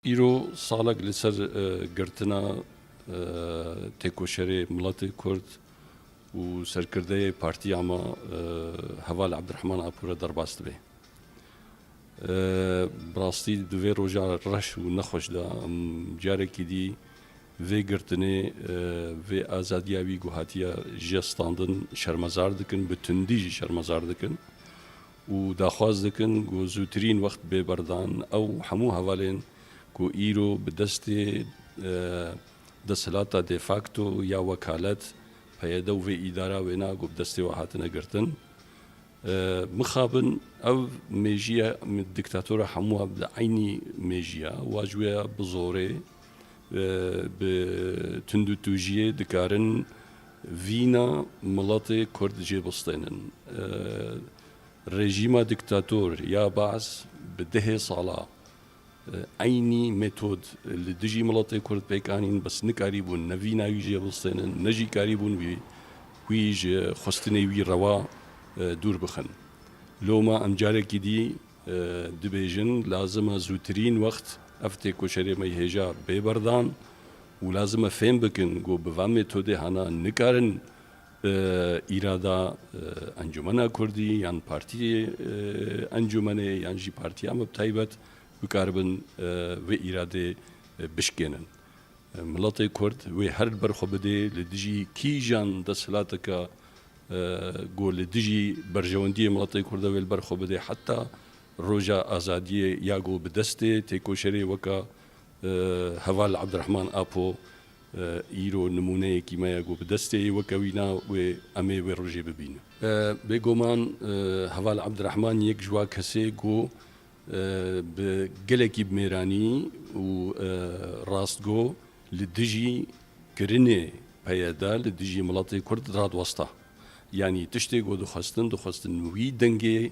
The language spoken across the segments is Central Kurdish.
ایرو سالک لسر گرتنا تکوشری ملت کرد و سرکرده پارتی اما هوال عبدالرحمن آپورا درباست به براستی دوی روژا رش و نخوش دا جاره کی دی وی گرتنه وی آزادیاوی گوهاتیا جستاندن شرمزار دکن بتندی شرمزار دکن و داخواز دکن گو زودترین وقت ببردان او همو حوالین گو ایرو بدست دسلاتا دی فاکتو یا وکالت پیدا و اداره وینا گو بدست وحاتنا گرتن مخابن او میجیا دکتاتور همو بعینی میجیا واجویا بزوره بتندو توجیه دکارن وینا ملت کرد جیبستینن رژیم دکتاتور یا بعض بده سالا عینی متد لدجی ملت کرد پیکانین بس نکاریبون نوینایی جیبستینن نجی کاریبون ویج خستنی وی روا دور بخن لوما امجاره کی دی دبیجن لازم زودترین وقت افته کوشری میهجا ببردان و لازم فهم بکن گو بوام متوده هانا نکارن ایرادا انجمنا کردی یان پارتی انجمنه یان جی پارتی هم بتایبت بکاربن و ایراده بشکنن ملت کرد و هر برخو بده لدجی کی جان دسلاتک گول لدجی برجواندی ملت کرد و برخو بده حتی روجا آزادی یاگو بدسته تکوشری وکا هوال عبدالرحمن آپو ایرو نمونه کی ما یاگو بدسته وکوینا و امی و روجی ببینه بگومان هوال عبدالرحمن یک جوا کسی گو بگلکی بمیرانی و راستگو لدجی کرنه پیدا لدجی ملت کرد راد وسطا یعنی تشتی گو دخواستن وی دنگه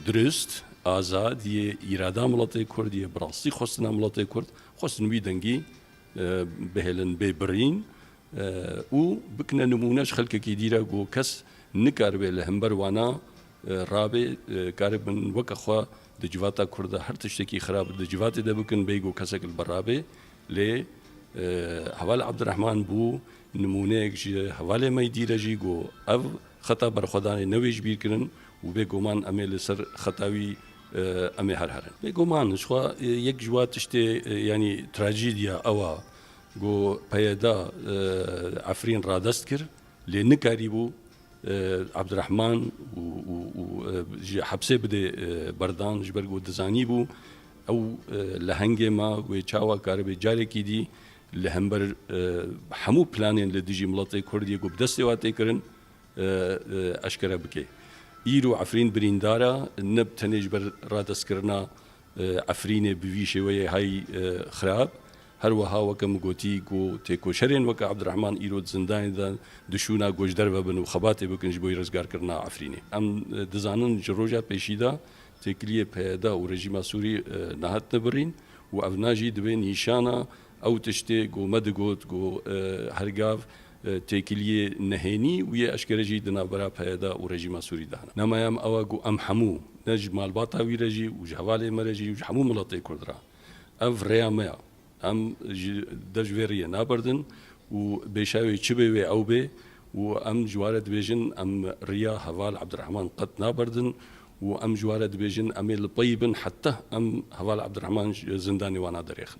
درست آزاد یه ایرادا ملت کرد یه براستی خواستن ملت کرد خواستن وی دنگی بهلن ببرین و بکنه نمونهش خلک کی دیره گو کس نکار به لهمبر وانا رابه کاربن وک خو دجواتا کرد هر تشتکی خراب دجوات ده بکن بیگو کسک البرابه ل حوال عبدالرحمن بو نمونه جی حواله می دیره جی گو او خطا بر خدای نویج بیر کنن و بگومان امیل سر خطاوی امی هرن بگومان شخوا یک جوات تشتی یعنی تراجیدیا اوا گو پیدا عفرین را دست کر لنکاری بو عبدالرحمن و حبسه بده بردان جبرگو دزانی بو او لهنگ ما و چاوا کاربه جاری کی دی لهمبر همو پلانین لدیجی ملت کردی گو بدست واتی کرن اشکره بکه ایرو عفرین بریندارا نب تنج بر رادس کرنا عفرین بویشه وی های خراب هر وها وکم گوتی گو تکوشرین وک عبدالرحمن ایرو زندان دان دشونا گوجدر و بنو خبات بکنج بوی رزگار کرنا عفرینه ام دزانن جروجا پیشیدا تکلیه پیدا و رژیم سوری نهات نبرین و افناجی دوی نیشانا او تشتی گو مدگوت گو هرگاف تکلیه نهینی و یه اشکرجی دنا برا پیدا و رژیم سوری دهنا نمایم او گو ام حمو نج مالباتا وی رژی و جواله مرژی و حمو ملت کردرا اف ریامیا ام دجویریه نابردن و بشاوی چبه و او به و ام جوارد بیجن ام ریا هوال عبدالرحمن قد نابردن و ام جوارد بیجن امیل طیبن حتی ام هوال عبدالرحمن زندانی وانا دریخن